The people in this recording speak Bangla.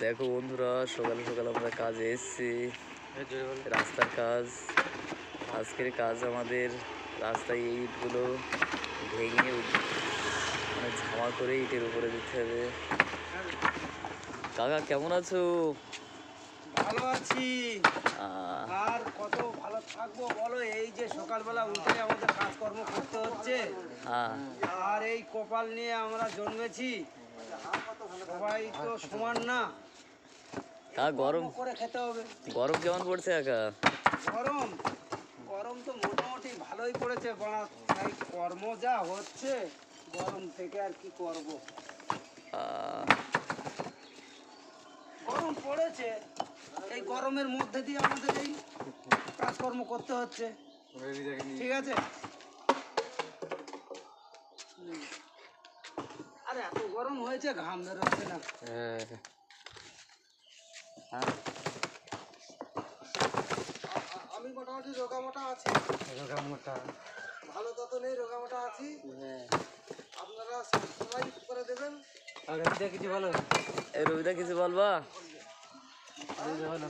দেখো বন্ধুরা, সকাল সকাল আমরা কাজে এসেছি। রাস্তার কাজ, আজকের কাজ আমাদের রাস্তায় এই ইটগুলো ভেঙে মানে ঝামা করে ইটের উপরে দিতে হবে। কাকা কেমন আছো? ভালো আছি। আর কত ভালো থাকবো বলো, এই যে সকালবেলা উঠে আমাদের কাজকর্ম করতে হচ্ছে। আর এই কপাল নিয়ে আমরা জন্মেছি, সবাই তো সমান না। গরম করে খেতে হবে। গরম কেমন পড়ছে কাকা? গরম গরম তো মোটামুটি ভালোই পড়েছে বাড়া, তাই কর্ম যা হচ্ছে গরম থেকে আর কি করব। গরম পড়েছে, এই গরমের মধ্যে দিয়ে আমাদের এই কাজকর্ম করতে হচ্ছে। ঠিক আছে, আরে এত গরম হয়েছে ঘাম বেরোচ্ছে না। আমি মোটামুটি রোগামোটা আছি। ভালো তত নেই, রোগামোটা আছি। আপনারা সবাই করে দেবেন। আর রবিদা কিছু বলো। রবিদা কিছু বলবা? বলো।